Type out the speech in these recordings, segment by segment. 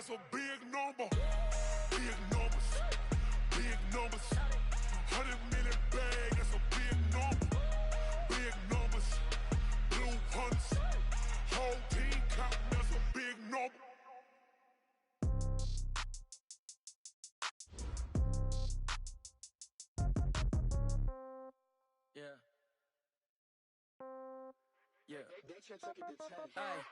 that's a big number. Big numbers, big numbers. 100 million bag, that's a big number. Big numbers, blue hunts. Whole team counting, that's a big number. Yeah. Yeah.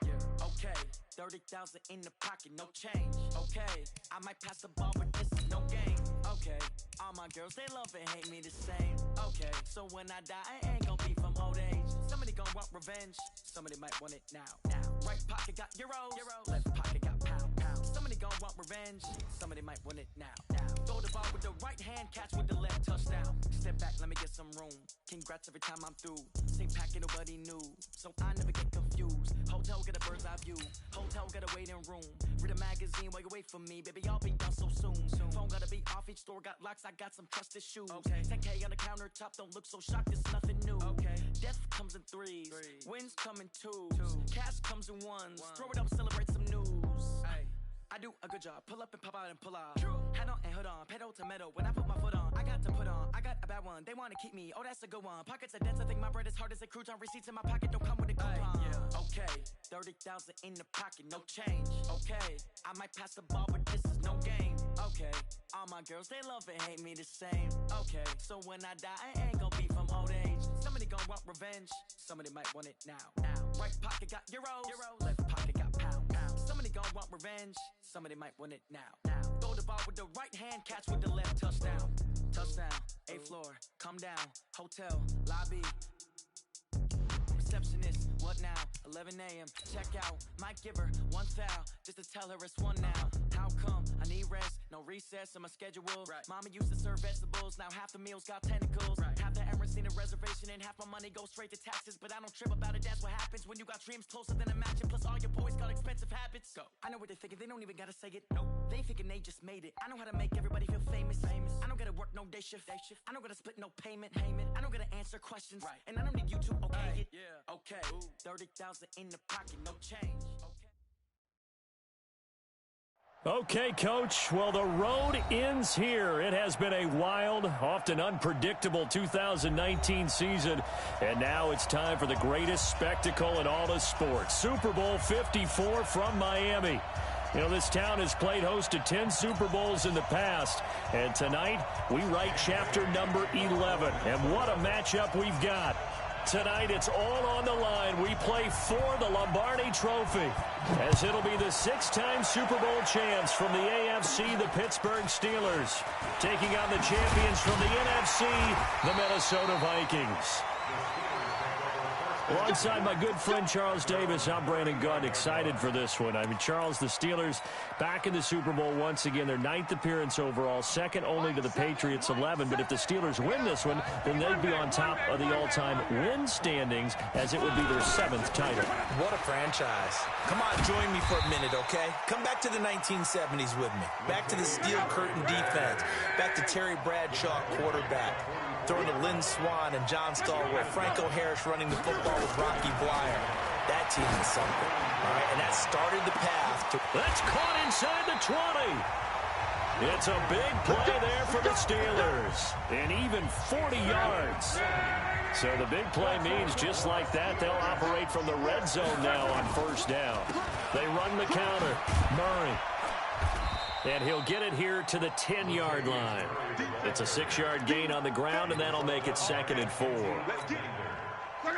Yeah. Okay. 30,000 in the pocket, no change. Okay. I might pass the ball, but this is no game. Okay. All my girls, they love and hate me the same. Okay. So when I die, I ain't gon' be from old age. Somebody gon' want revenge. Somebody might want it now. Right pocket got euros. Left pocket got pound. Somebody gon' want revenge. Somebody might want it now. Throw the ball with the right hand, catch with the left, touchdown. Step back, let me get some room. Congrats every time I'm through. Same packet, nobody knew, so I never get confused. Hotel get a bird's eye view. Hotel got a waiting room. Read a magazine while you wait for me, baby. I'll be done so soon. Phone gotta be off. Each store got locks. I got some trusted shoes. 10K on the countertop. Don't look so shocked. It's nothing new. Death comes in threes. Wins come in twos. Cash comes in ones. Throw it up, celebrate some news. I do a good job. Pull up and pop out and pull out. Head on and hood on. Pedal to metal. When I put my foot on, I got to put on. I got a bad one. They want to keep me. Oh, that's a good one. Pockets are dense. I think my bread is hard as a crouton. Receipts in my pocket don't come with a coupon. Okay. 30,000 in the pocket. No change. Okay. I might pass the ball, but this is no game. Okay. All my girls, they love and hate me the same. Okay. So when I die, I ain't gon' be from old age. Somebody gon' want revenge. Somebody might want it now. Right pocket got euros. Left pocket got pound. Somebody gon' want revenge. Somebody might want it now. Throw the ball with the right hand, catch with the left, touchdown. Touchdown, 8th floor, come down. Hotel, lobby. Receptionist, what now? 11 a.m. Check out, might give her one foul just to tell her it's one now. How come? I need rest, no recess in my schedule. Mama used to serve vegetables, now half the meals got tentacles. Half the errands need a reservation and half my money goes straight to taxes. But I don't trip about it, that's what happens when you got dreams closer than a match. Plus all your boys got expensive habits. Go. I know what they're thinking, they don't even gotta say it. Nope. They thinking they just made it. I know how to make everybody feel famous. I don't gotta work no day shift. I don't gotta split no payment. I don't gotta answer questions. And I don't need you to okay it. Okay. 30,000 in the pocket, no change. Okay, Coach. Well, the road ends here. It has been a wild, often unpredictable 2019 season. And now it's time for the greatest spectacle in all of sports. Super Bowl 54 from Miami. You know, this town has played host to 10 Super Bowls in the past. And tonight, we write chapter number 11. And what a matchup we've got. Tonight, it's all on the line. We play for the Lombardi Trophy, as it'll be the 6-time Super Bowl champs from the AFC, the Pittsburgh Steelers, taking on the champions from the NFC, the Minnesota Vikings. Alongside my good friend Charles Davis, I'm Brandon Gunn, excited for this one. I mean, Charles, the Steelers back in the Super Bowl once again, their 9th appearance overall, second only to the Patriots' 11. But if the Steelers win this one, then they'd be on top of the all-time win standings, as it would be their 7th title. What a franchise. Come on, join me for a minute, okay? Come back to the 1970s with me. Back to the steel curtain defense. Back to Terry Bradshaw, quarterback. Throwing to Lynn Swann and John Stallworth. Franco Harris running the football with Rocky Bleier. That team is something. All right, and that started the path to... That's caught inside the 20. It's a big play there for the Steelers. And even 40 yards. So the big play means just like that, they'll operate from the red zone now on first down. They run the counter. Murray. And he'll get it here to the 10-yard line. It's a 6-yard gain on the ground, and that'll make it 2nd and 4.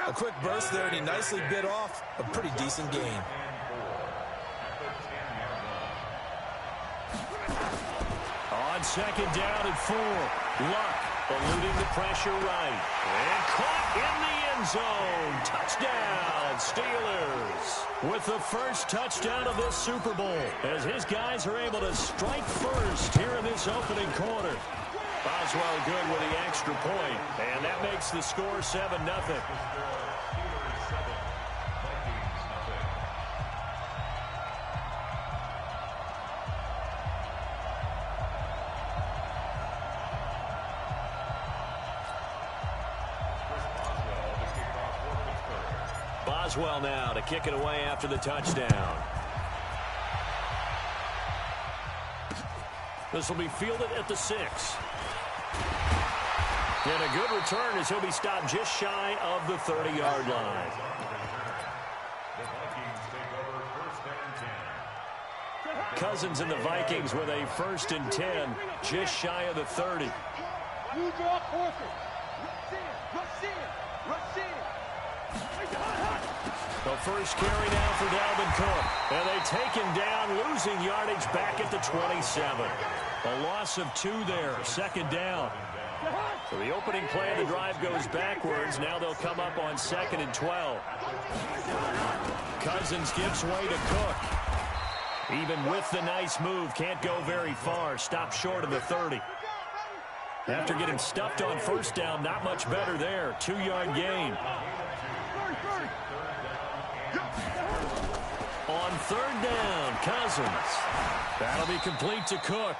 A quick burst there, and he nicely bit off a pretty decent gain. On 2nd down and 4, Luck eluding the pressure right. And caught in the end zone. Touchdown, Steelers. With the first touchdown of this Super Bowl, as his guys are able to strike first here in this opening quarter. Boswell good with the extra point, and that makes the score 7-0. Boswell now to kick it away after the touchdown. This will be fielded at the 6. And a good return as he'll be stopped just shy of the 30-yard line. Cousins and the Vikings with a 1st and 10, just shy of the 30. The first carry now for Dalvin Cook. And they take him down, losing yardage back at the 27. A loss of 2 there, 2nd down. So the opening play of the drive goes backwards. Now they'll come up on 2nd and 12. Cousins gives way to Cook. Even with the nice move, can't go very far. Stopped short of the 30. After getting stuffed on 1st down, not much better there. 2-yard gain. On 3rd down, Cousins. That'll be complete to Cook.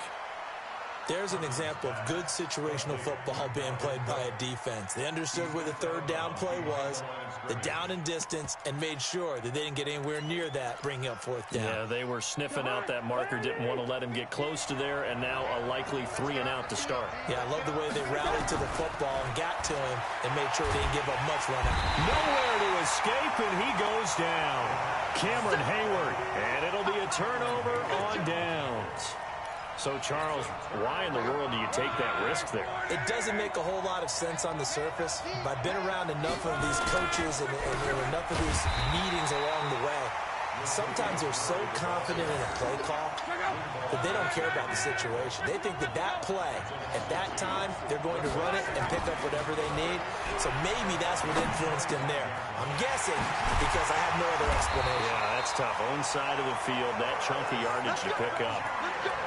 There's an example of good situational football being played by a defense. They understood where the 3rd down play was, the down and distance, and made sure that they didn't get anywhere near that, bringing up 4th down. Yeah, they were sniffing out that marker, didn't want to let him get close to there, and now a likely 3-and-out to start. Yeah, I love the way they rallied to the football and got to him and made sure they didn't give up much run out. Nowhere to escape, and he goes down. Cameron Hayward, and it'll be a turnover on downs. So, Charles, why in the world do you take that risk there? It doesn't make a whole lot of sense on the surface, but I've been around enough of these coaches and enough of these meetings along the way. Sometimes they're so confident in a play call that they don't care about the situation. They think that that play, at that time, they're going to run it and pick up whatever they need. So maybe that's what influenced him there. I'm guessing because I have no other explanation. Yeah, that's tough. Own side of the field, that chunk of yardage to pick up.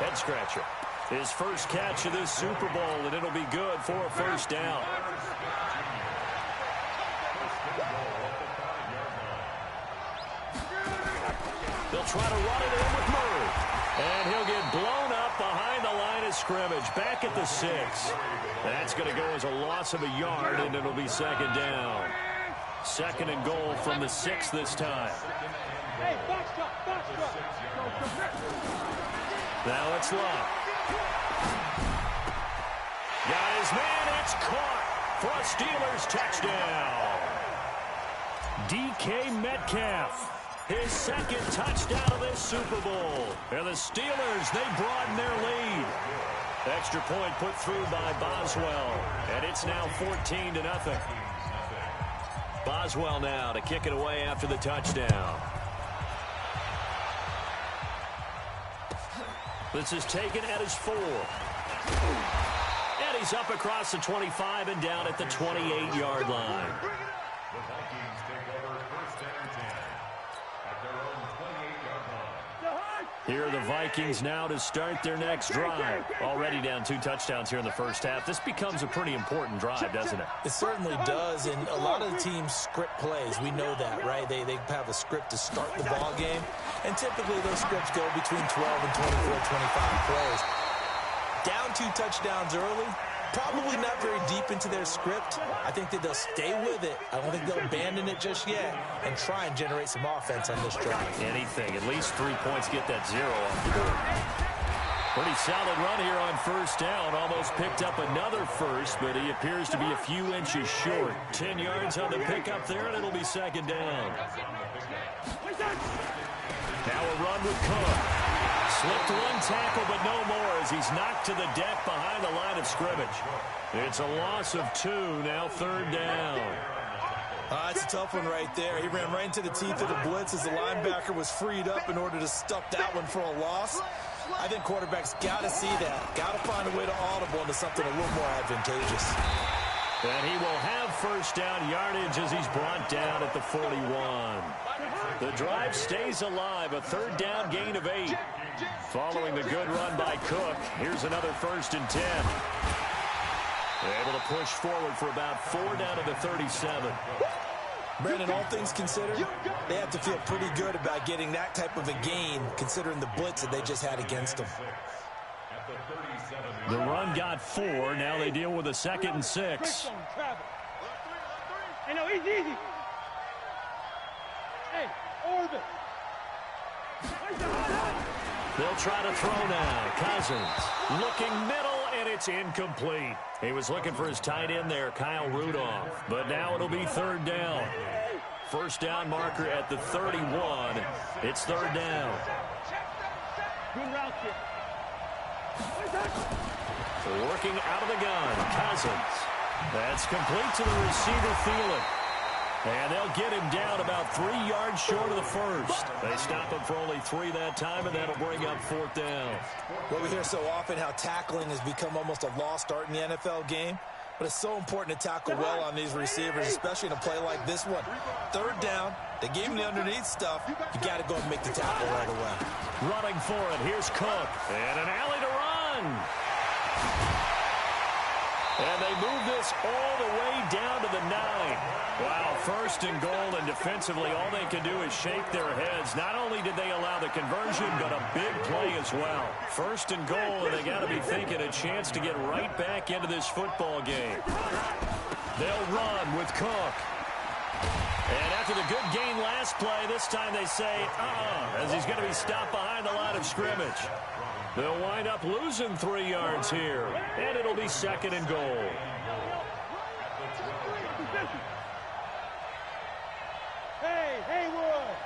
Head scratcher. His first catch of this Super Bowl, and it'll be good for a 1st down. They'll try to run it in with Murray. And he'll get blown up behind the line of scrimmage. Back at the 6. That's going to go as a loss of a yard, and it'll be 2nd down. 2nd and goal from the 6 this time. Now it's Love. Got his man. It's caught for a Steelers touchdown. DK Metcalf. His 2nd touchdown of this Super Bowl. And the Steelers, they broaden their lead. Extra point put through by Boswell. And it's now 14-0. Boswell now to kick it away after the touchdown. This is taken at his 4. And he's up across the 25 and down at the 28-yard line. Here are the Vikings now to start their next drive. Already down 2 touchdowns here in the first half. This becomes a pretty important drive, doesn't it? It certainly does, and a lot of the teams script plays. We know that, right? They have a script to start the ball game, and typically those scripts go between 12 and 24, 25 plays. Down 2 touchdowns early, probably not very deep into their script. I think that they'll stay with it. I don't think they'll abandon it just yet and try and generate some offense on this drive. Anything. At least 3 points, get that 0 off the board. Pretty solid run here on 1st down. Almost picked up another first, but he appears to be a few inches short. 10 yards on the pickup there, and it'll be 2nd down. Now a run with Cook. Slipped 1 tackle, but no more as he's knocked to the deck behind the line of scrimmage. It's a loss of 2, now 3rd down. That's a tough one right there. He ran right into the teeth of the blitz as the linebacker was freed up in order to stuff that one for a loss. I think quarterbacks got to see that. Got to find a way to audible into something a little more advantageous. And he will have 1st down yardage as he's brought down at the 41. The drive stays alive, a 3rd down gain of 8. Following the good run by Cook, here's another 1st and 10. Able to push forward for about 4 down to the 37. Brandon, all things considered, they have to feel pretty good about getting that type of a gain, considering the blitz that they just had against them. The run got 4. Now they deal with a 2nd and 6. Hey, no, easy. Hey, orbit. They'll try to throw now. Cousins looking middle, and it's incomplete. He was looking for his tight end there, Kyle Rudolph. But now it'll be third down. First down marker at the 31. It's third down. Good route here. Working out of the gun, Cousins. That's complete to the receiver, Thielen. And they'll get him down about 3 yards short of the first. They stop him for only 3 that time, and that'll bring up fourth down. Well, we hear so often how tackling has become almost a lost art in the NFL game. But it's so important to tackle well on these receivers, especially in a play like this one. Third down, they gave him the underneath stuff. You got to go and make the tackle right away. Running for it, here's Cook. And an alley to run. And they move this all the way down to the 9. Wow, first and goal, and defensively all they can do is shake their heads. Not only did they allow the conversion, but a big play as well. First and goal, and they got to be thinking a chance to get right back into this football game. They'll run with Cook. And after the good gain last play, this time they say, as he's going to be stopped behind the line of scrimmage. They'll wind up losing 3 yards here, and it'll be second and goal. Hey, Haywood.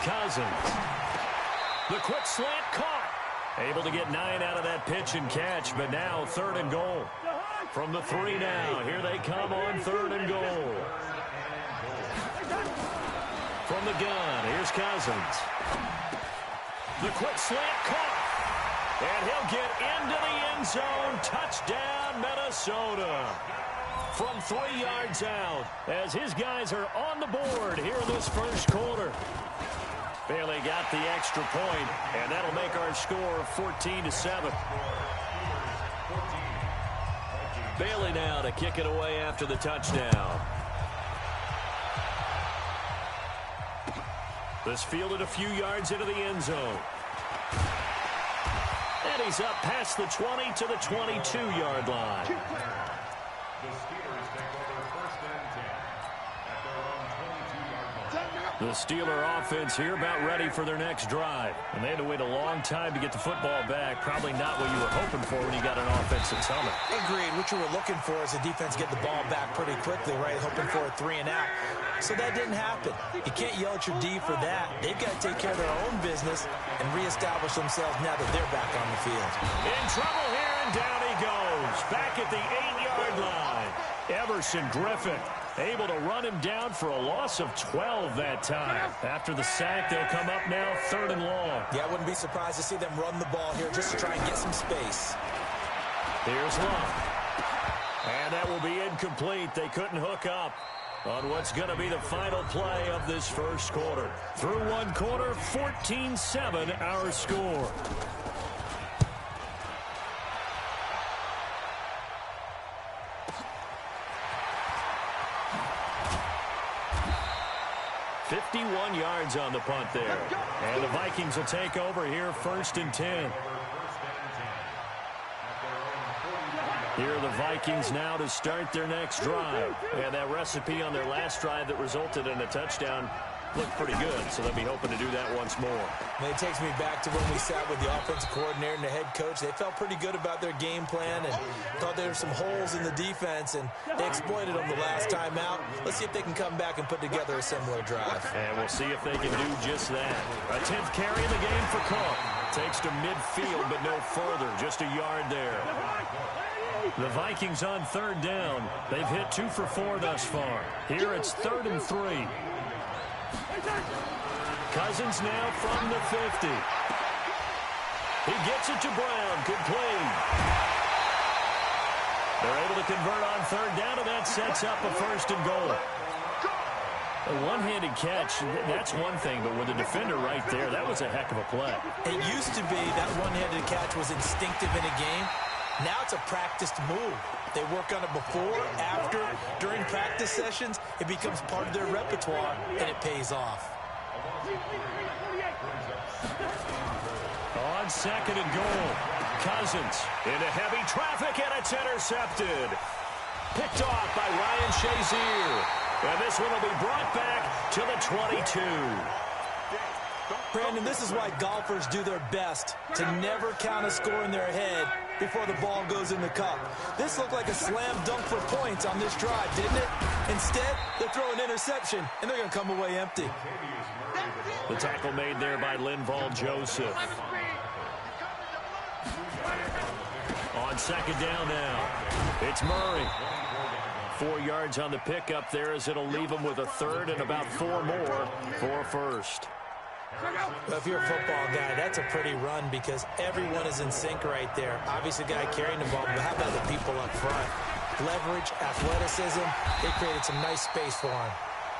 Cousins. The quick slant caught. Able to get 9 out of that pitch and catch, but now third and goal. From the 3 now, here they come on third and goal. From the gun, here's Cousins. The quick slant caught. And he'll get into the end zone. Touchdown, Minnesota. From 3 yards out, as his guys are on the board here in this first quarter. Bailey got the extra point, and that'll make our score 14-7. Bailey now to kick it away after the touchdown. This fielded a few yards into the end zone. And he's up past the 20 to the 22-yard line. The Steeler offense here about ready for their next drive. And they had to wait a long time to get the football back. Probably not what you were hoping for when you got an offense that's humming. Agreed. What you were looking for is the defense get the ball back pretty quickly, right? Hoping for a 3 and out. So that didn't happen. You can't yell at your D for that. They've got to take care of their own business and reestablish themselves now that they're back on the field. In trouble here, and down he goes. Back at the 8-yard line. Everson Griffin able to run him down for a loss of 12 that time. After the sack, they'll come up now third and long. Yeah, I wouldn't be surprised to see them run the ball here just to try and get some space. Here's Love. And that will be incomplete. They couldn't hook up on what's going to be the final play of this first quarter. Through one quarter, 14-7 our score. $51 yards on the punt there. And the Vikings will take over here first and 10. Here are the Vikings now to start their next drive. And that recipe on their last drive that resulted in a touchdown looked pretty good, so they'll be hoping to do that once more. And it takes me back to when we sat with the offensive coordinator and the head coach. They felt pretty good about their game plan and thought there were some holes in the defense, and they exploited them the last time out. Let's see if they can come back and put together a similar drive. And we'll see if they can do just that. A 10th carry in the game for Cook. Takes to midfield, but no further. Just a yard there. The Vikings on third down. They've hit 2 for 4 thus far. Here it's 3rd and 3. Cousins now from the 50. He gets it to Brown. Good play. They're able to convert on third down, and that sets up a first and goal. A one-handed catch, that's one thing, but with a defender right there, that was a heck of a play. It used to be that one-handed catch was instinctive in a game. Now it's a practiced move. They work on it before, after, during practice sessions. It becomes part of their repertoire, and it pays off. On second and goal, Cousins into heavy traffic, and it's intercepted. Picked off by Ryan Shazier. And this one will be brought back to the 22. Brandon, this is why golfers do their best to never count a score in their head before the ball goes in the cup. This looked like a slam dunk for points on this drive, didn't it? Instead, they throw an interception, and they're going to come away empty. The tackle made there by Linval Joseph. On second down now, it's Murray. 4 yards on the pickup there as it'll leave him with a third and about 4 more for first. Well, if you're a football guy, that's a pretty run because everyone is in sync right there. Obviously, the guy carrying the ball, but how about the people up front? Leverage, athleticism, they created some nice space for him.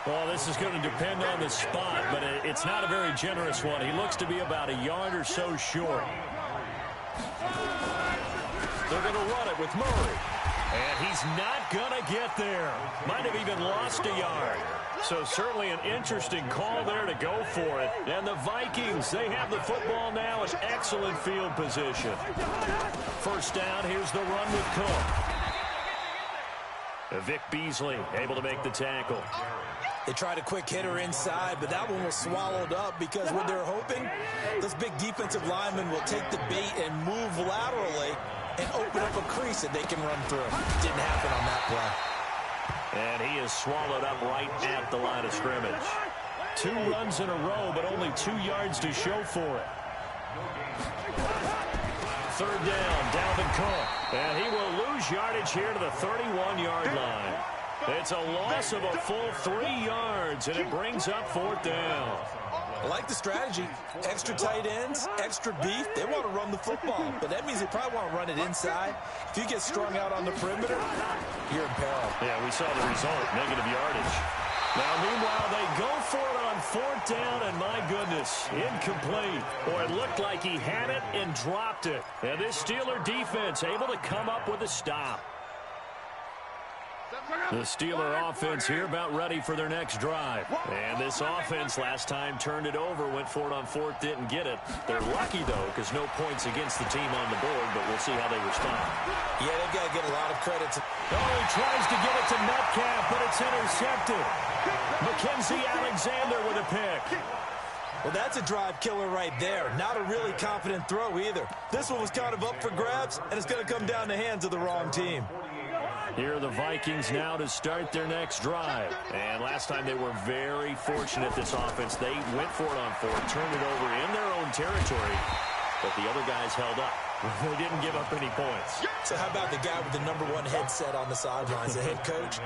Well, this is going to depend on the spot, but it's not a very generous one. He looks to be about a yard or so short. They're going to run it with Murray. And he's not going to get there. Might have even lost a yard. So certainly an interesting call there to go for it. And the Vikings, they have the football now in excellent field position. First down, here's the run with Cook. Vic Beasley able to make the tackle. They tried a quick hitter inside, but that one was swallowed up because what they're hoping, this big defensive lineman will take the bait and move laterally and open up a crease that they can run through. Didn't happen on that play. And he is swallowed up right at the line of scrimmage. 2 runs in a row, but only 2 yards to show for it. Third down, Dalvin Cook. And he will lose yardage here to the 31-yard line. It's a loss of a full 3 yards, and it brings up 4th down. I like the strategy. Extra tight ends, extra beef. They want to run the football, but that means they probably want to run it inside. If you get strung out on the perimeter, you're in peril. Yeah, we saw the result, negative yardage. Now, meanwhile, they go for it on 4th down, and my goodness, incomplete. Or it looked like he had it and dropped it. And this Steeler defense able to come up with a stop. The Steeler offense here about ready for their next drive. And this offense last time turned it over, went for it on 4th, didn't get it. They're lucky, though, because no points against the team on the board, but we'll see how they respond. Yeah, they've got to get a lot of credit. He tries to get it to Metcalf, but it's intercepted. Mackenzie Alexander with a pick. Well, that's a drive killer right there. Not a really confident throw either. This one was kind of up for grabs, and it's going to come down the hands of the wrong team. Here are the Vikings now to start their next drive. And last time they were very fortunate, this offense. They went for it on 4th, turned it over in their own territory, but the other guys held up. They didn't give up any points. So how about the guy with the #1 headset on the sidelines, the head coach?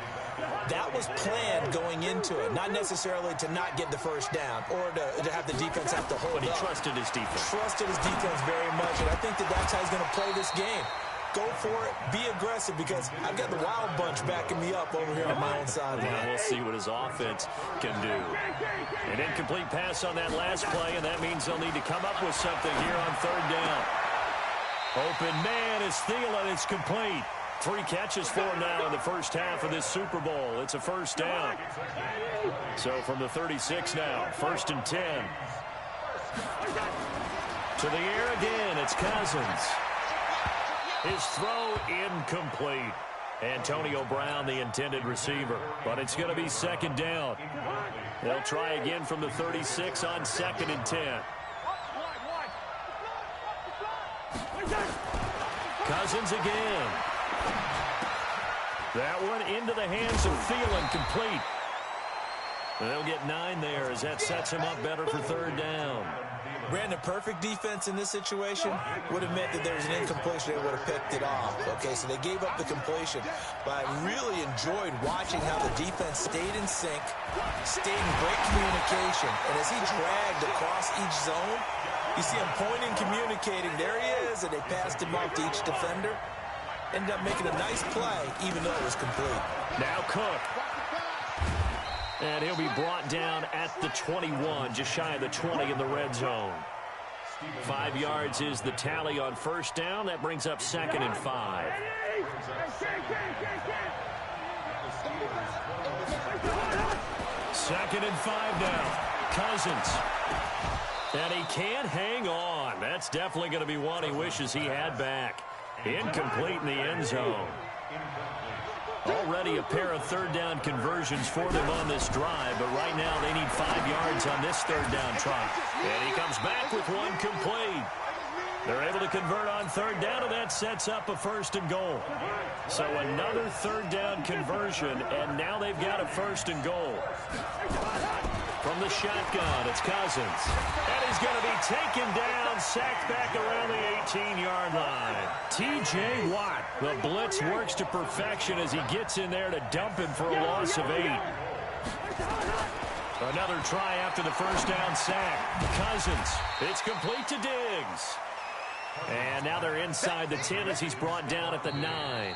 That was planned going into it, not necessarily to not get the first down or to have the defense have to hold up. But he trusted his defense. Trusted his defense very much, and I think that's how he's going to play this game. Go for it, be aggressive, because I've got the wild bunch backing me up over here on my own sideline. Yeah, we'll see what his offense can do. An incomplete pass on that last play, and that means they'll need to come up with something here on 3rd down. Open man is Thielen. It's complete. 3 catches for him now in the first half of this Super Bowl. It's a first down. So from the 36 now, 1st and 10. To the air again, it's Cousins. His throw incomplete. Antonio Brown, the intended receiver. But it's going to be 2nd down. They'll try again from the 36 on 2nd and 10. Cousins again. That one into the hands of Thielen, complete. They'll get 9 there as that sets him up better for 3rd down. Brandon, perfect defense in this situation would have meant that there was an incompletion. They would have picked it off. Okay, so they gave up the completion. But I really enjoyed watching how the defense stayed in sync, stayed in great communication. And as he dragged across each zone, you see him pointing, communicating. There he is, and they passed him off to each defender. Ended up making a nice play, even though it was complete. Now Cook. And he'll be brought down at the 21, just shy of the 20 in the red zone. 5 yards is the tally on 1st down. That brings up 2nd and 5. Second and 5 now. Cousins. And he can't hang on. That's definitely going to be one he wishes he had back. Incomplete in the end zone. Already a pair of third down conversions for them on this drive, but right now they need 5 yards on this third down try. And he comes back with one complete. They're able to convert on third down, and that sets up a 1st and goal. So another third down conversion, and now they've got a 1st and goal. From the shotgun, it's Cousins. And he's going to be taken down, sacked back around the 18-yard line. T.J. Watt, the blitz works to perfection as he gets in there to dump him for a loss of 8. Another try after the first down sack. Cousins, it's complete to Diggs. And now they're inside the 10 as he's brought down at the 9.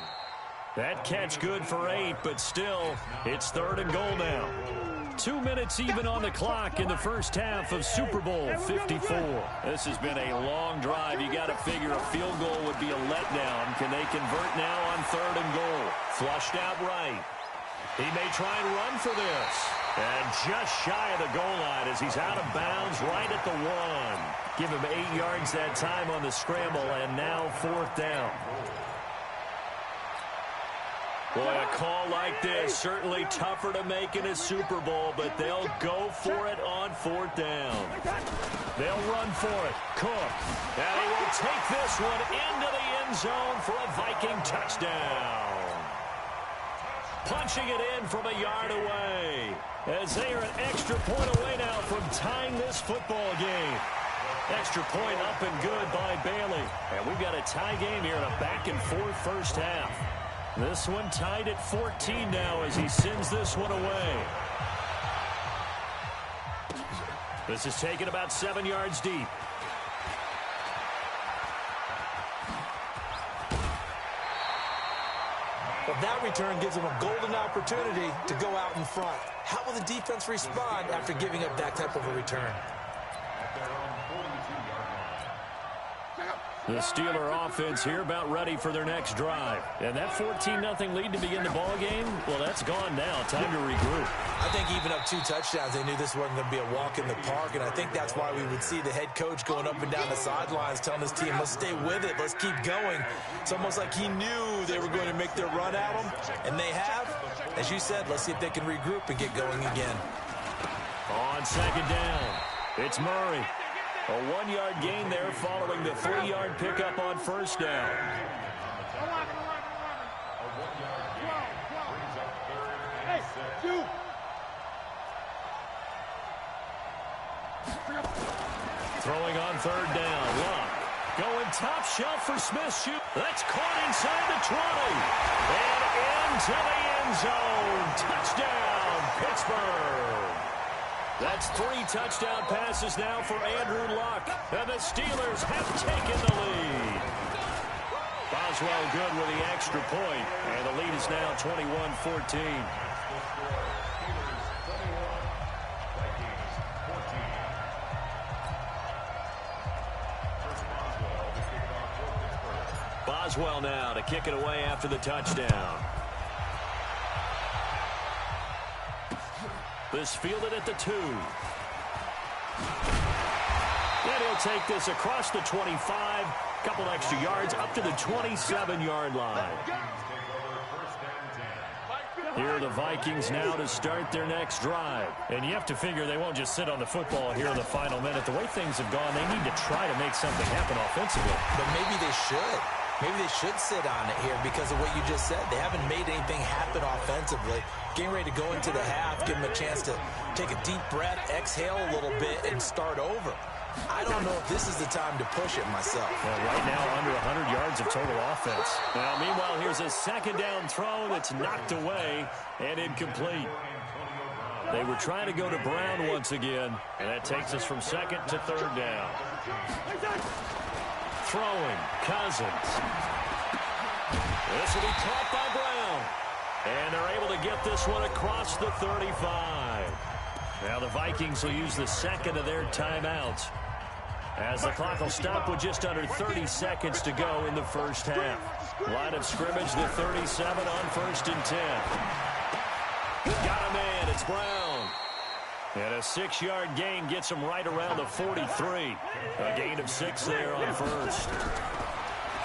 That catch good for 8, but still, it's 3rd and goal now. 2 minutes even on the clock in the first half of Super Bowl 54. This has been a long drive. You got to figure a field goal would be a letdown. Can they convert now on 3rd and goal? Flushed out right. He may try and run for this. And just shy of the goal line as he's out of bounds right at the 1. Give him 8 yards that time on the scramble, and now 4th down. Boy, a call like this, certainly tougher to make in a Super Bowl, but they'll go for it on 4th down. They'll run for it. Cook. And he will take this one into the end zone for a Viking touchdown. Punching it in from a yard away, as they are an extra point away now from tying this football game. Extra point up and good by Bailey. And we've got a tie game here in a back-and-forth first half. This one tied at 14 now as he sends this one away. This is taken about 7 yards deep. Well, that return gives them a golden opportunity to go out in front. How will the defense respond after giving up that type of a return? The Steeler offense here about ready for their next drive. And that 14-0 lead to begin the ball game, well, that's gone now. Time to regroup. I think even up 2 touchdowns, they knew this wasn't going to be a walk in the park, and I think that's why we would see the head coach going up and down the sidelines telling his team, let's stay with it, let's keep going. It's almost like he knew they were going to make their run at him, and they have. As you said, let's see if they can regroup and get going again. On 2nd down, it's Murray. A 1-yard gain there following the 3-yard pickup on 1st down. Throwing on 3rd down. Luck going top shelf for Smith. Shoot. That's caught inside the 20. And into the end zone. Touchdown, Pittsburgh. That's 3 touchdown passes now for Andrew Luck. And the Steelers have taken the lead. Boswell good with the extra point. And the lead is now 21-14. Boswell now to kick it away after the touchdown. This fielded at the 2. And he'll take this across the 25. Couple extra yards up to the 27-yard line. Here are the Vikings now to start their next drive. And you have to figure they won't just sit on the football here in the final minute. The way things have gone, they need to try to make something happen offensively. But maybe they should. Maybe they should sit on it here because of what you just said. They haven't made anything happen offensively. Getting ready to go into the half, give them a chance to take a deep breath, exhale a little bit, and start over. I don't know if this is the time to push it myself. Well, right now, under 100 yards of total offense. Now, meanwhile, here's a 2nd down throw that's knocked away and incomplete. They were trying to go to Brown once again, and that takes us from 2nd to 3rd down. Throwing, Cousins. This will be caught by Brown. And they're able to get this one across the 35. Now the Vikings will use the 2nd of their timeouts, as the clock will stop with just under 30 seconds to go in the first half. Line of scrimmage, the 37 on 1st and 10. Got a man, it's Brown. And a 6-yard gain gets him right around the 43. A gain of 6 there on 1st.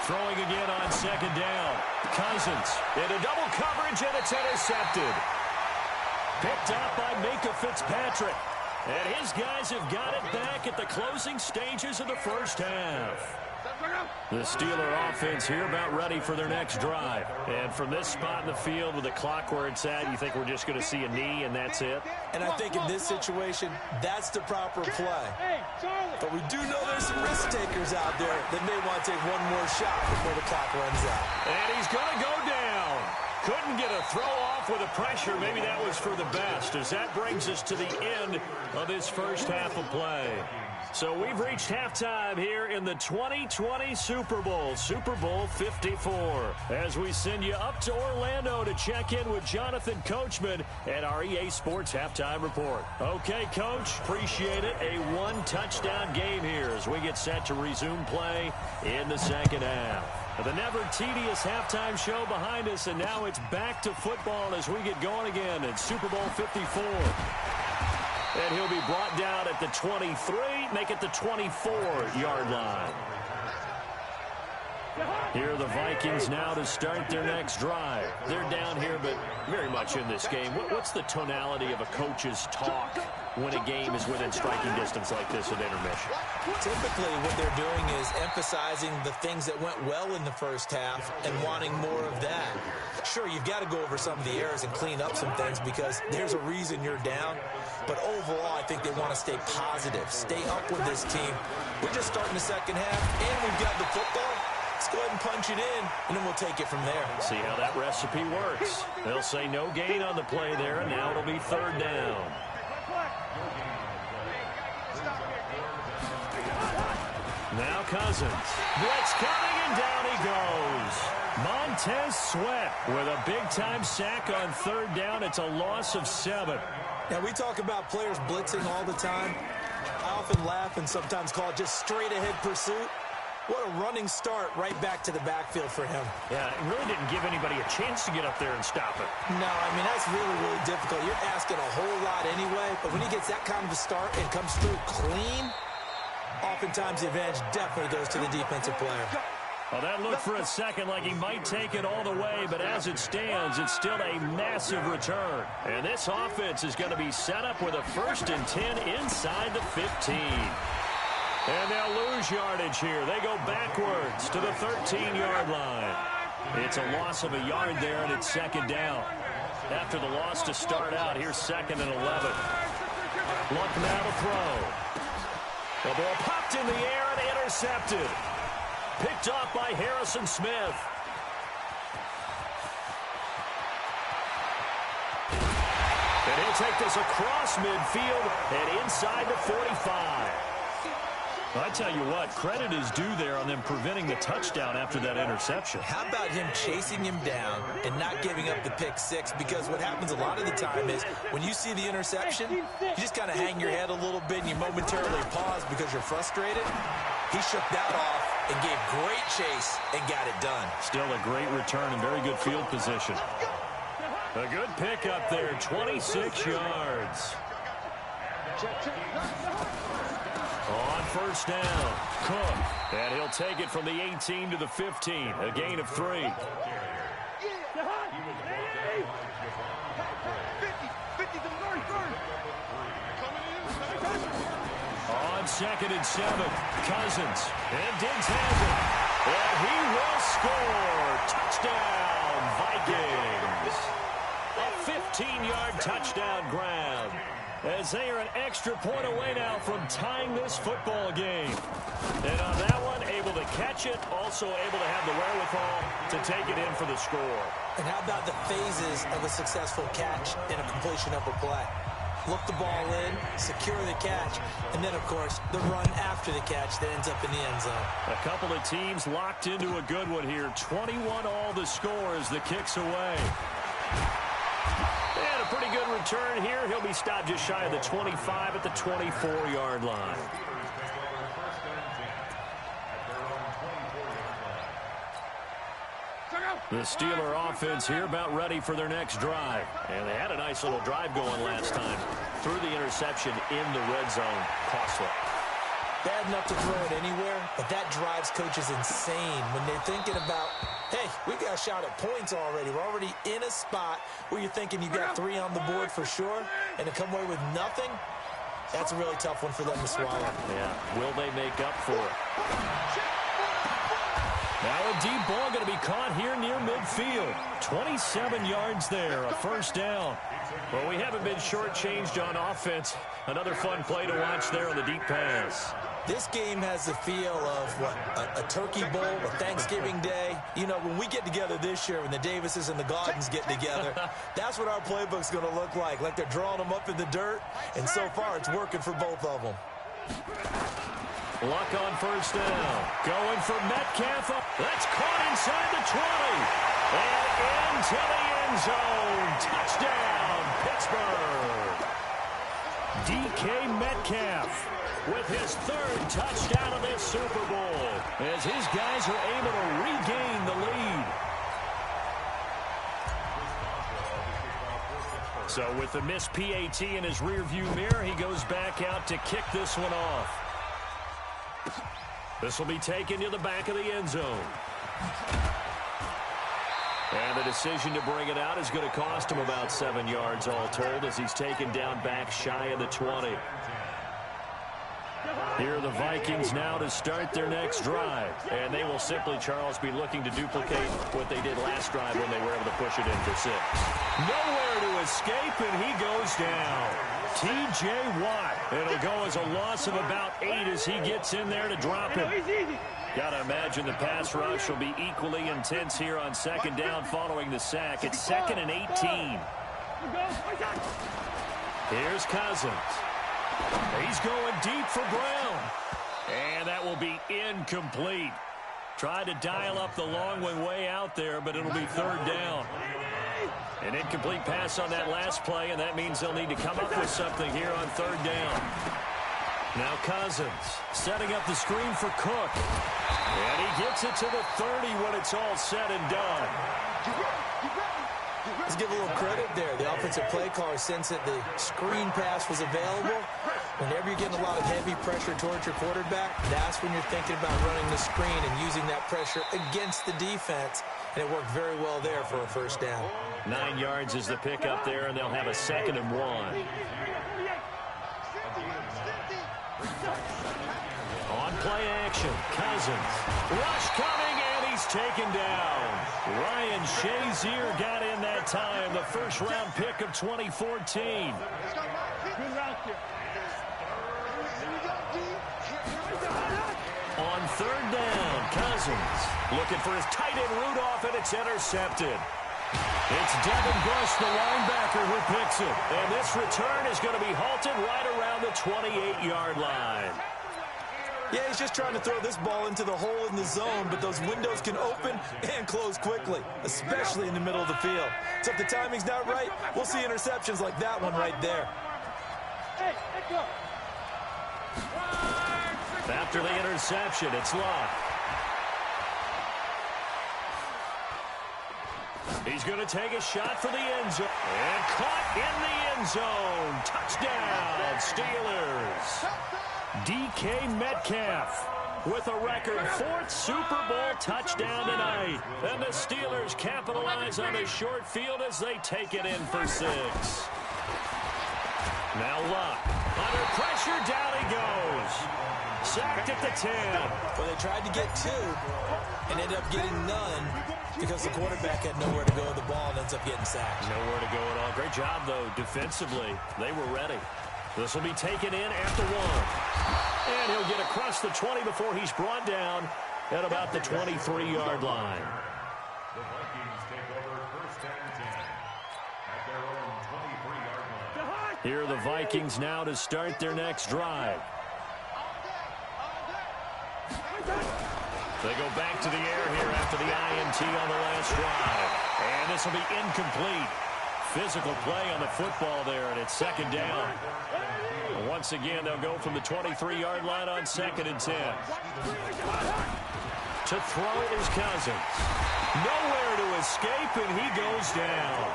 Throwing again on second down. Cousins into double coverage, and it's intercepted. Picked up by Minka Fitzpatrick. And his guys have got it back at the closing stages of the first half. The Steeler offense here about ready for their next drive. And from this spot in the field with the clock where it's at, you think we're just going to see a knee and that's it? And I think in this situation, that's the proper play. But we do know there's some risk takers out there that may want to take one more shot before the clock runs out. And he's going to go down. Couldn't get a throw off with the pressure. Maybe that was for the best, as that brings us to the end of this first half of play. So we've reached halftime here in the 2020 Super Bowl, Super Bowl 54, as we send you up to Orlando to check in with Jonathan Coachman at our EA Sports Halftime Report. Okay, Coach, appreciate it. A one-touchdown game here as we get set to resume play in the second half. The never-tedious halftime show behind us, and now it's back to football as we get going again in Super Bowl 54. And he'll be brought down at the 23, make it the 24-yard line. Here are the Vikings now to start their next drive. They're down here, but very much in this game. What's the tonality of a coach's talk when a game is within striking distance like this at intermission? Typically, what they're doing is emphasizing the things that went well in the first half and wanting more of that. Sure, you've got to go over some of the errors and clean up some things because there's a reason you're down. But overall, I think they want to stay positive, stay up with this team. We're just starting the second half, and we've got the football. Let's go ahead and punch it in, and then we'll take it from there. See how that recipe works. They'll say no gain on the play there, and now it'll be third down. Now Cousins. Blitz coming, and down he goes. Montez Sweat with a big-time sack on third down. It's a loss of 7. Now, we talk about players blitzing all the time. I often laugh and sometimes call it just straight-ahead pursuit. What a running start right back to the backfield for him. Yeah, it really didn't give anybody a chance to get up there and stop it. No, I mean, that's really, really difficult. You're asking a whole lot anyway, but when he gets that kind of a start and comes through clean, oftentimes the advantage definitely goes to the defensive player. Well, that looked for a second like he might take it all the way, but as it stands, it's still a massive return. And this offense is going to be set up with a 1st and 10 inside the 15. And they'll lose yardage here. They go backwards to the 13-yard line. It's a loss of a yard there, and it's second down. After the loss to start out, here's 2nd and 11. Luck now to throw. The ball popped in the air and intercepted. Picked off by Harrison Smith. And he'll take this across midfield and inside the 45. I tell you what, credit is due there on them preventing the touchdown after that interception. How about him chasing him down and not giving up the pick six? Because what happens a lot of the time is when you see the interception, you just kind of hang your head a little bit and you momentarily pause because you're frustrated. He shook that off and gave great chase and got it done. Still a great return and very good field position. A good pick up there, 26 yards. On first down, Cook, and he'll take it from the 18 to the 15, a gain of 3. On 2nd and 7, Cousins, and Diggs has it, and he will score. Touchdown, Vikings. A 15-yard touchdown grab, as they are an extra point away now from tying this football game. And on that one, able to catch it, also able to have the wherewithal to take it in for the score. And how about the phases of a successful catch and a completion of a play? Look the ball in, secure the catch, and then, of course, the run after the catch that ends up in the end zone. A couple of teams locked into a good one here. 21 all the score as the kick's away. And a pretty good return here. He'll be stopped just shy of the 25 at the 24-yard line. The Steeler offense here about ready for their next drive. And they had a nice little drive going last time. Threw the interception in the red zone. Costly. Bad enough to throw it anywhere, but that drives coaches insane when they're thinking about, hey, we got a shot at points already. We're already in a spot where you're thinking you got 3 on the board for sure, and to come away with nothing, that's a really tough one for them to swallow. Yeah, will they make up for it? Now a deep ball going to be caught here near midfield. 27 yards there, a first down. Well, we haven't been shortchanged on offense. Another fun play to watch there on the deep pass. This game has the feel of, what, a turkey bowl, a Thanksgiving Day. You know, when we get together this year, when the Davises and the Gaughtons get together, that's what our playbook's going to look like they're drawing them up in the dirt, and so far it's working for both of them. Luck on first down. Going for Metcalf. That's caught inside the 20. And into the end zone. Touchdown, Pittsburgh. DK Metcalf with his 3rd touchdown of this Super Bowl as his guys are able to regain the lead. So with the missed PAT in his rearview mirror, he goes back out to kick this one off. This will be taken to the back of the end zone. And the decision to bring it out is going to cost him about 7 yards all told as he's taken down back shy of the 20. Here are the Vikings now to start their next drive. And they will simply, Charles, be looking to duplicate what they did last drive when they were able to push it in for 6. Nowhere to escape, and he goes down. T.J. Watt. It'll go as a loss of about 8 as he gets in there to drop him. Got to imagine the pass rush will be equally intense here on 2nd down following the sack. It's 2nd and 18. Here's Cousins. He's going deep for Brown. And that will be incomplete. Tried to dial up the long one way out there, but it'll be 3rd down. An incomplete pass on that last play, and that means they'll need to come up with something here on 3rd down. Now Cousins setting up the screen for Cook. And he gets it to the 30 when it's all said and done. Let's give a little credit there. The offensive play caller sensed that the screen pass was available. Whenever you're getting a lot of heavy pressure towards your quarterback, that's when you're thinking about running the screen and using that pressure against the defense. And it worked very well there for a first down. 9 yards is the pickup there, and they'll have a 2nd and 1. On play action, Cousins. Rush coming, and he's taken down. Ryan Shazier got in that time, the first-round pick of 2014. On 3rd down, Cousins looking for his tight end Rudolph, and it's intercepted. It's Devin Bush, the linebacker, who picks it. And this return is going to be halted right around the 28-yard line. Yeah, he's just trying to throw this ball into the hole in the zone, but those windows can open and close quickly, especially in the middle of the field. So if the timing's not right, we'll see interceptions like that one right there. After the interception, it's Luck. He's going to take a shot for the end zone. And caught in the end zone. Touchdown, Steelers. DK Metcalf with a record 4th Super Bowl touchdown tonight. And the Steelers capitalize on the short field as they take it in for 6. Now Luck. Under pressure, down he goes. Sacked at the 10. Well, they tried to get 2 and ended up getting none because the quarterback had nowhere to go with the ball and ends up getting sacked. Nowhere to go at all. Great job, though, defensively. They were ready. This will be taken in after 1. And he'll get across the 20 before he's brought down at about the 23-yard line. The Vikings take over 1st and 10 at their own 23-yard line. Here are the Vikings now to start their next drive. They go back to the air here after the INT on the last drive. And this will be incomplete. Physical play on the football there, and it's 2nd down. And once again, they'll go from the 23-yard line on 2nd and 10. To throw is Cousins. Nowhere to escape, and he goes down.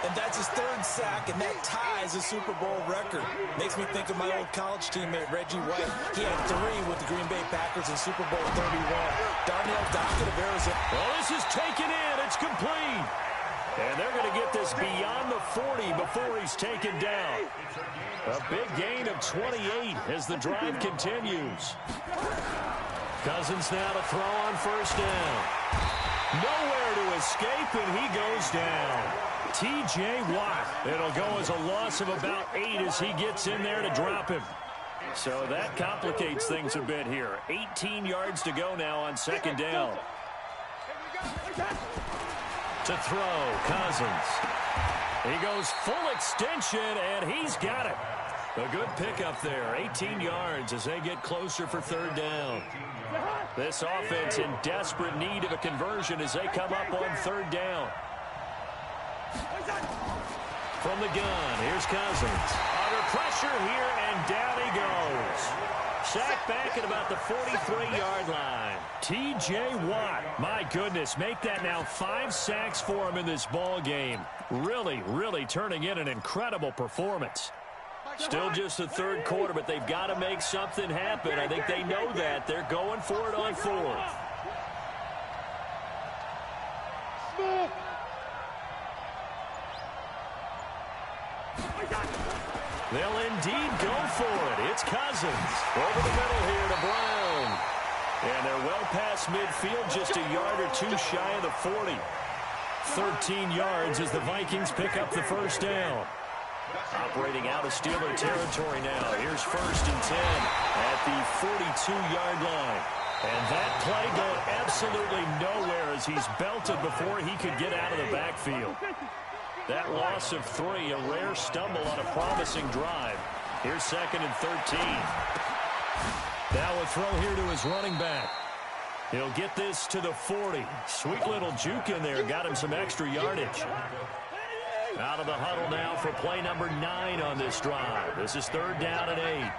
And that's his third sack, and that ties a Super Bowl record. Makes me think of my old college teammate, Reggie White. He had 3 with the Green Bay Packers in Super Bowl 31. Darnell Dockett of Arizona. Well, this is taken in. It's complete. And they're going to get this beyond the 40 before he's taken down. A big gain of 28 as the drive continues. Cousins now to throw on first down. Nowhere to escape, and he goes down. T.J. Watt. It'll go as a loss of about 8 as he gets in there to drop him. So that complicates things a bit here. 18 yards to go now on second down. To throw, Cousins. He goes full extension, and he's got it. A good pickup there. 18 yards as they get closer for third down. This offense in desperate need of a conversion as they come up on third down. From the gun, here's Cousins. Under pressure here, and down he goes. Sacked back at about the 43-yard line. T.J. Watt, my goodness, make that now 5 sacks for him in this ball game. Really, really turning in an incredible performance. Still just the third quarter, but they've got to make something happen. I think they know that. They're going for it on fourth. They'll indeed go for it. It's Cousins. Over the middle here to Brown. And they're well past midfield, just a yard or 2 shy of the 40. 13 yards as the Vikings pick up the first down. Operating out of Steeler territory now. Here's first and 10 at the 42-yard line. And that play going absolutely nowhere as he's belted before he could get out of the backfield. That loss of 3, a rare stumble on a promising drive. Here's second and 13. Now a throw here to his running back. He'll get this to the 40. Sweet little juke in there. Got him some extra yardage. Out of the huddle now for play number 9 on this drive. This is third down and 8.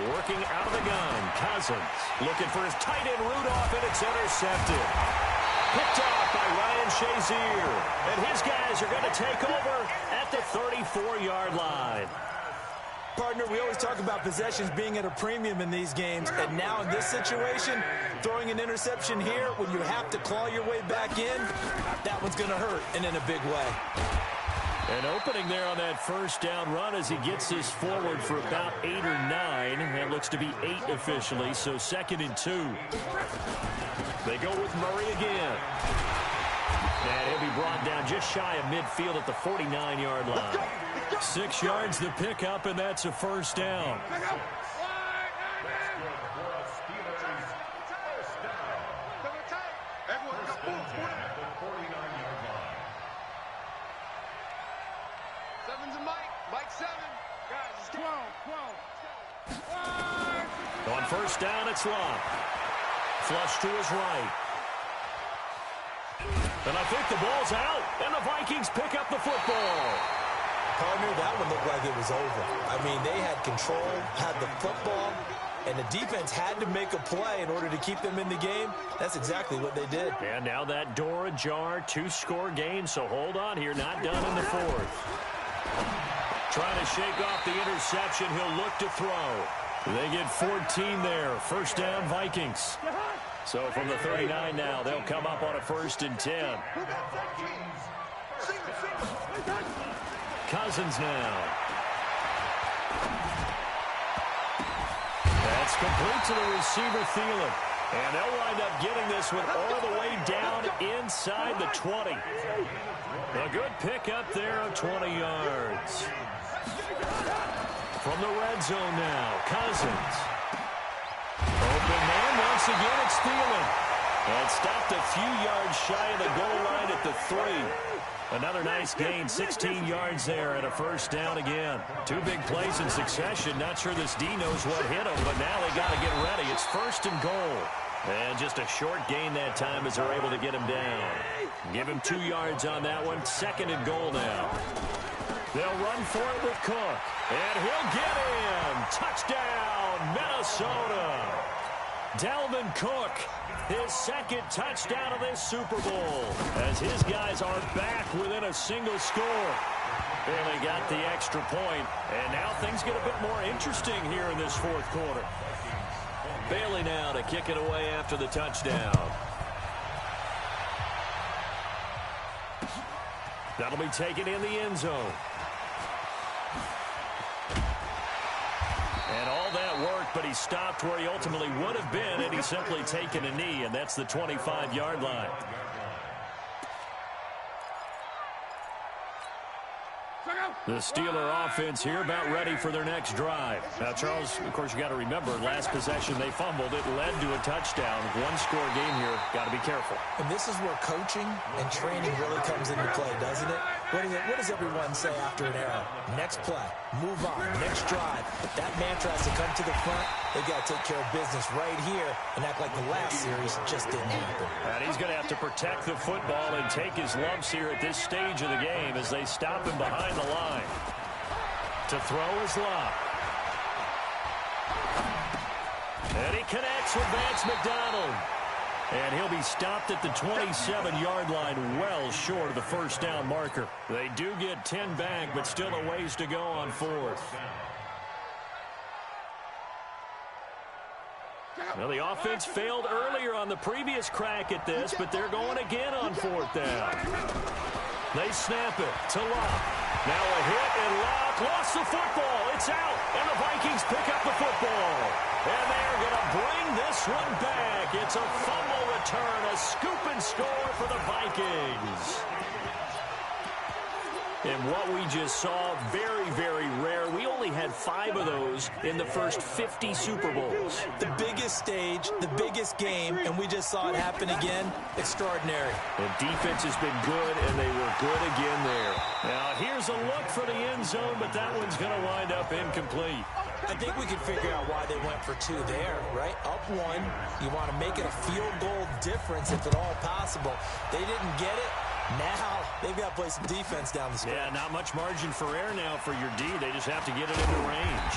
Working out of the gun. Cousins looking for his tight end Rudolph, and it's intercepted. Picked off by Ryan Shazier. And his guys are going to take over at the 34-yard line. Partner, we always talk about possessions being at a premium in these games, and now in this situation, throwing an interception here when you have to claw your way back in, that one's going to hurt, and in a big way. An opening there on that first down run as he gets this forward for about 8 or 9. That looks to be 8 officially, so second and 2. They go with Murray again. And he'll be brought down just shy of midfield at the 49-yard line. 6 yards to pick up, and that's a first down. On first down, it's Locke. Flush to his right. And I think the ball's out, and the Vikings pick up the football. Partner, that one looked like it was over. I mean, they had control, had the football, and the defense had to make a play in order to keep them in the game. That's exactly what they did. And now that door ajar, 2-score game, so hold on here, not done in the fourth. Trying to shake off the interception, he'll look to throw. They get 14 there, first down Vikings. So from the 39 now, they'll come up on a first and 10. Cousins now. That's complete to the receiver, Thielen. And they'll wind up getting this one all the way down inside the 20. A good pickup there of 20 yards. From the red zone now, Cousins. Open man once again, it's Thielen. And stopped a few yards shy of the goal line at the 3. Another nice gain, 16 yards there and a first down again. 2 big plays in succession. Not sure this D knows what hit him, but now they got to get ready. It's first and goal. And just a short gain that time as they're able to get him down. Give him 2 yards on that one. Second and goal now. They'll run for it with Cook. And he'll get in. Touchdown, Minnesota. Dalvin Cook, his second touchdown of this Super Bowl, as his guys are back within a single score. Barely got the extra point, and now things get a bit more interesting here in this fourth quarter. Bailey now to kick it away after the touchdown. That'll be taken in the end zone. And all that work, but he stopped where he ultimately would have been, and he's simply taken a knee, and that's the 25-yard line. The Steeler offense here about ready for their next drive. Now, Charles, of course, you got to remember, last possession they fumbled. It led to a touchdown. One-score game here. Got to be careful. And this is where coaching and training really comes into play, doesn't it? What does everyone say after an error? Next play, move on, next drive. That mantra has to come to the front. They got to take care of business right here and act like the last series just didn't happen. And he's going to have to protect the football and take his lumps here at this stage of the game as they stop him behind the line. To throw his lob. And he connects with Vance McDonald. And he'll be stopped at the 27-yard line, well short of the first down marker. They do get 10 back, but still a ways to go on fourth. Well, the offense failed earlier on the previous crack at this, but they're going again on fourth down. They snap it to Locke. Now a hit, and Locke lost the football. It's out, and the Vikings pick up the football. And they're going to bring this one back. It's a fumble return, a scoop and score for the Vikings. And what we just saw, very, very rare. We only had 5 of those in the first 50 Super Bowls. The biggest stage, the biggest game, and we just saw it happen again. Extraordinary. The defense has been good, and they were good again there. Now, here's a look for the end zone, but that one's going to wind up incomplete. I think we can figure out why they went for 2 there, right? Up 1, you want to make it a field goal difference if at all possible. They didn't get it. Now, they've got to play some defense down the stretch. Yeah, not much margin for error now for your D. They just have to get it into range.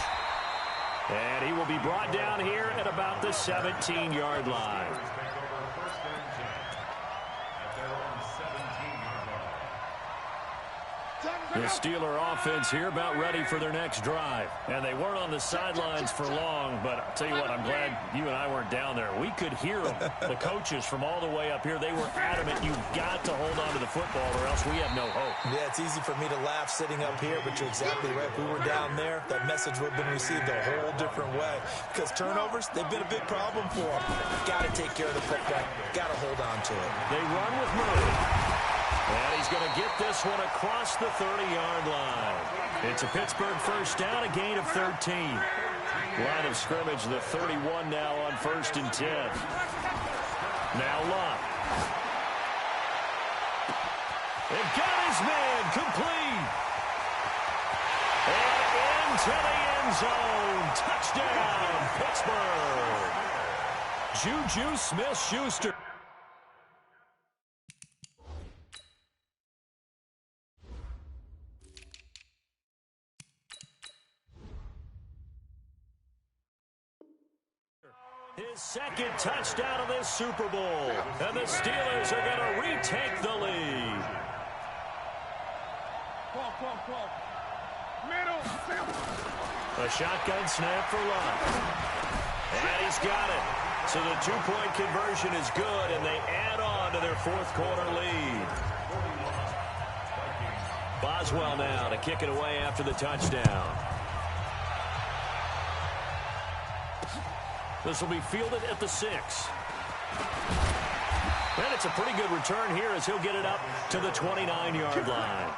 And he will be brought down here at about the 17-yard line. The Steeler offense here about ready for their next drive. And they weren't on the sidelines for long, but I'll tell you what, I'm glad you and I weren't down there. We could hear them, the coaches from all the way up here. They were adamant, you've got to hold on to the football or else we have no hope. Yeah, it's easy for me to laugh sitting up here, but you're exactly right. If we were down there, that message would have been received a whole different way. Because turnovers, they've been a big problem for them. Got to take care of the football. Got to hold on to it. They run with Murray. And he's going to get this one across the 30-yard line. It's a Pittsburgh first down, a gain of 13. Line of scrimmage, the 31 now on 1st and 10. Now Locke. And got his man complete. And into the end zone. Touchdown, Pittsburgh. Juju Smith-Schuster. His second touchdown of this Super Bowl. And the Steelers are going to retake the lead. A shotgun snap for Locke. And he's got it. So the two-point conversion is good, and they add on to their fourth quarter lead. Boswell now to kick it away after the touchdown. This will be fielded at the 6. And it's a pretty good return here as he'll get it up to the 29-yard line.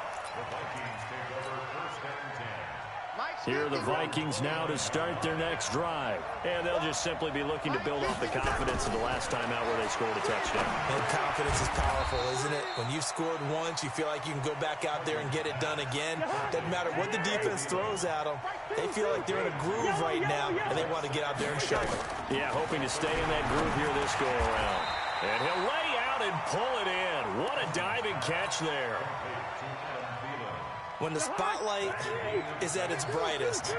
Here are the Vikings now to start their next drive. And they'll just simply be looking to build off the confidence of the last time out where they scored a touchdown. And confidence is powerful, isn't it? When you've scored once, you feel like you can go back out there and get it done again. Doesn't matter what the defense throws at them. They feel like they're in a groove right now, and they want to get out there and show it. Yeah, hoping to stay in that groove here this go-around. And he'll lay out and pull it in. What a diving catch there. when the spotlight is at its brightest,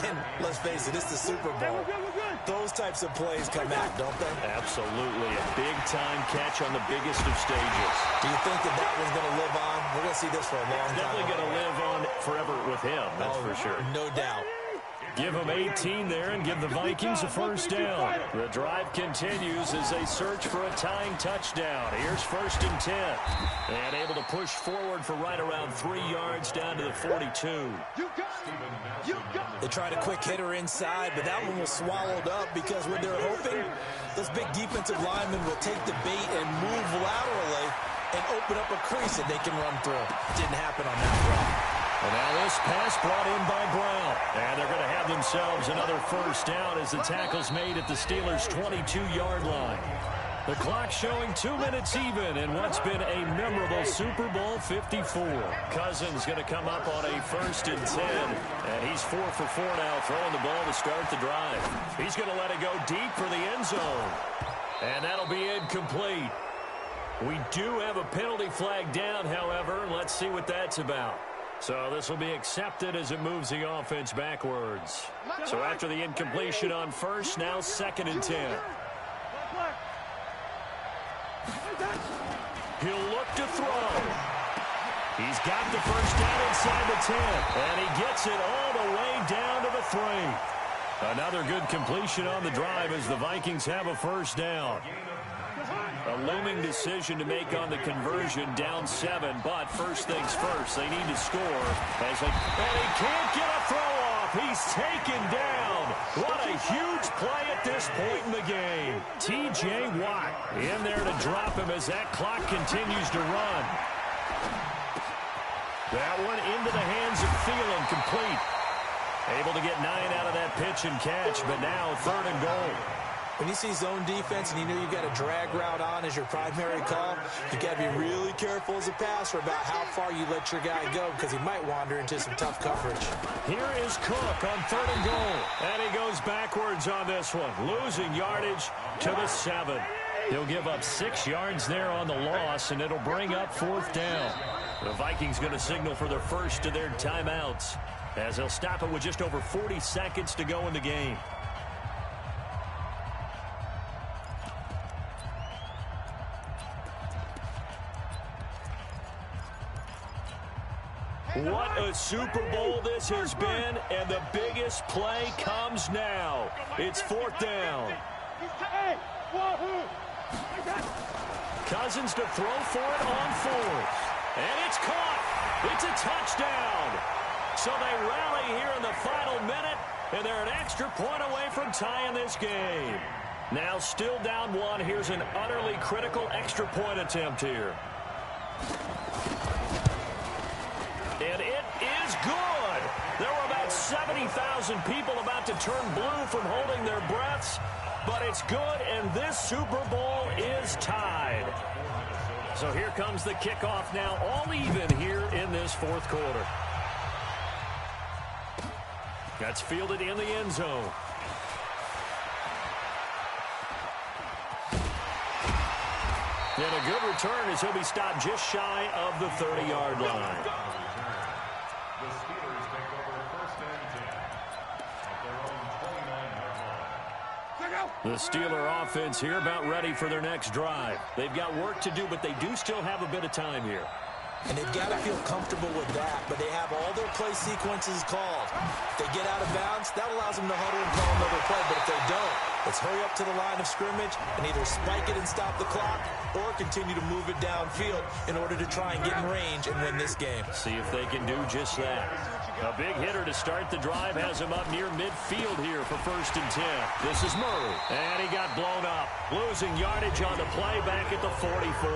and let's face it, it's the Super Bowl, those types of plays come out, don't they? Absolutely. A big-time catch on the biggest of stages. Do you think that one's going to live on? We're going to see this for a long time. Definitely going to live on forever with him, that's for sure. No doubt. Give them 18 there and give the Vikings a first down. The drive continues as they search for a tying touchdown. Here's 1st and 10. And able to push forward for right around 3 yards down to the 42. They tried a quick hitter inside, but that one was swallowed up because when they're hoping, those big defensive linemen will take the bait and move laterally and open up a crease that they can run through. Didn't happen on that run. And now this pass brought in by Brown. And they're going to have themselves another first down as the tackle's made at the Steelers' 22-yard line. The clock showing 2 minutes even in what's been a memorable Super Bowl 54. Cousins going to come up on a 1st and 10. And he's 4 for 4 now, throwing the ball to start the drive. He's going to let it go deep for the end zone. And that'll be incomplete. We do have a penalty flag down, however. Let's see what that's about. So this will be accepted as it moves the offense backwards. So after the incompletion on 1st, now 2nd and 10. He'll look to throw. He's got the first down inside the 10. And he gets it all the way down to the 3. Another good completion on the drive as the Vikings have a first down. A looming decision to make on the conversion, down 7, but first things first, they need to score. And he can't get a throw off. He's taken down. What a huge play at this point in the game. T.J. Watt in there to drop him as that clock continues to run. That one into the hands of Thielen, complete. Able to get 9 out of that pitch and catch, but now 3rd and goal. When you see zone defense and you know you've got a drag route on as your primary call, you got to be really careful as a passer about how far you let your guy go because he might wander into some tough coverage. Here is Cook on 3rd and goal. And he goes backwards on this one, losing yardage to the 7. He'll give up 6 yards there on the loss, and it'll bring up 4th down. The Vikings going to signal for the first of their timeouts as they'll stop it with just over 40 seconds to go in the game. What a Super Bowl this has been, and the biggest play comes now. It's 4th down. Cousins to throw for it on 4th. And it's caught. It's a touchdown. So they rally here in the final minute, and they're an extra point away from tying this game. Now still down 1. Here's an utterly critical extra point attempt here. And it is good. There were about 70,000 people about to turn blue from holding their breaths, but it's good, and this Super Bowl is tied. So here comes the kickoff now, all even here in this 4th quarter. That's fielded in the end zone. And a good return as he'll be stopped just shy of the 30-yard line. The Steeler offense here about ready for their next drive. They've got work to do, but they do still have a bit of time here. And they've got to feel comfortable with that, but they have all their play sequences called. If they get out of bounds, that allows them to huddle and call another play, but if they don't, let's hurry up to the line of scrimmage and either spike it and stop the clock or continue to move it downfield in order to try and get in range and win this game. See if they can do just that. A big hitter to start the drive has him up near midfield here for 1st and 10. This is Murray, and he got blown up, losing yardage on the play back at the 44.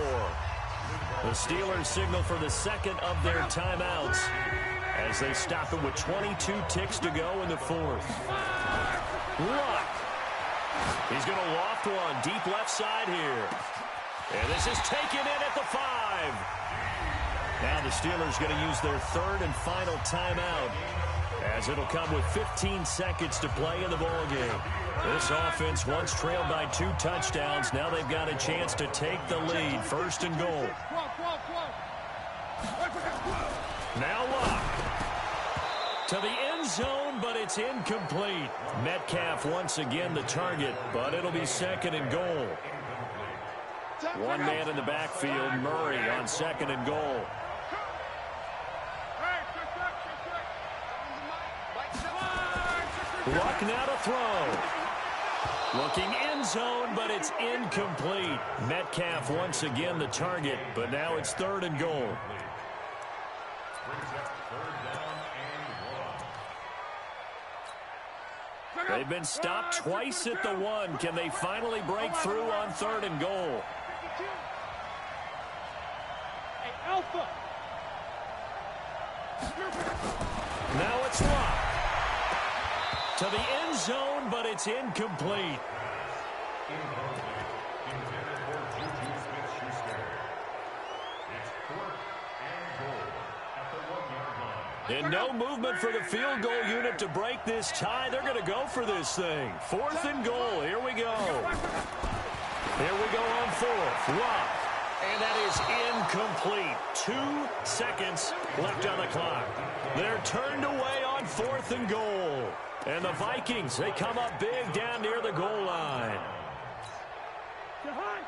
The Steelers signal for the 2nd of their timeouts as they stop it with 22 ticks to go in the 4th. Luck. He's going to loft one deep left side here. And this is taken in at the 5. Now the Steelers going to use their 3rd and final timeout as it'll come with 15 seconds to play in the ballgame. This offense once trailed by 2 touchdowns. Now they've got a chance to take the lead. 1st and goal. Now Luck. To the end zone, but it's incomplete. Metcalf once again the target, but it'll be second and goal. One man in the backfield, Murray on second and goal. Luck now to throw. Looking end zone, but it's incomplete. Metcalf once again the target, but now it's third and goal. They've been stopped twice at the one. Can they finally break through on third and goal? Hey, Alpha. Now it's Luck. To the end zone, but it's incomplete. And no movement for the field goal unit to break this tie. They're going to go for this thing. Fourth and goal. Here we go. Here we go on fourth. Luck. And that is incomplete. 2 seconds left on the clock. They're turned away on fourth and goal. And the Vikings, they come up big down near the goal line.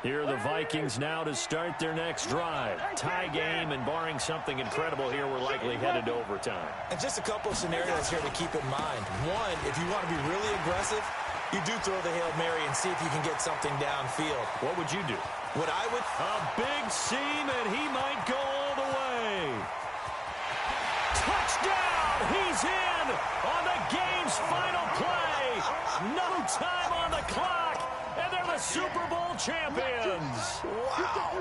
Here are the Vikings now to start their next drive. Tie game, and barring something incredible here, we're likely headed to overtime. And just a couple of scenarios here to keep in mind. One, if you want to be really aggressive, you do throw the Hail Mary and see if you can get something downfield. What would you do? What I would... A big seam, and he might go all the way. Touchdown! He's in on the game's final play. No time on the clock, and they're the Super Bowl champions. Wow.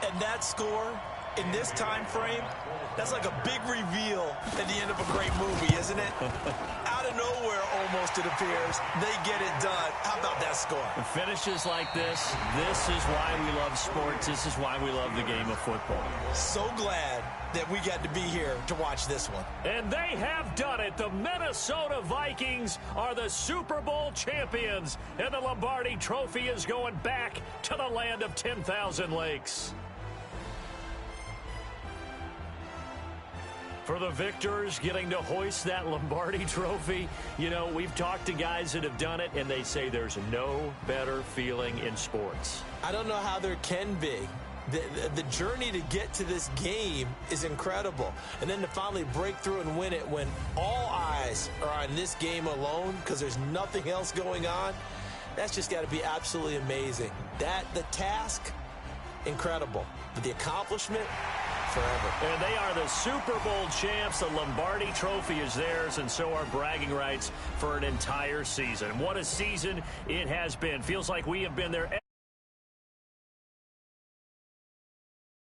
And that score in this time frame, that's like a big reveal at the end of a great movie, isn't it? Out of nowhere, almost, it appears, they get it done. How about that score? Finishes like this is why we love sports. This is why we love the game of football. So glad that we got to be here to watch this one. And they have done it. The Minnesota Vikings are the Super Bowl champions, and the Lombardi Trophy is going back to the land of 10,000 lakes. For the victors getting to hoist that Lombardi Trophy, you know, we've talked to guys that have done it, and they say there's no better feeling in sports. I don't know how there can be. The journey to get to this game is incredible. And then to finally break through and win it when all eyes are on this game alone because there's nothing else going on, that's just got to be absolutely amazing. The task, incredible. But the accomplishment, forever. And they are the Super Bowl champs. The Lombardi Trophy is theirs, and so are bragging rights for an entire season. What a season it has been. Feels like we have been there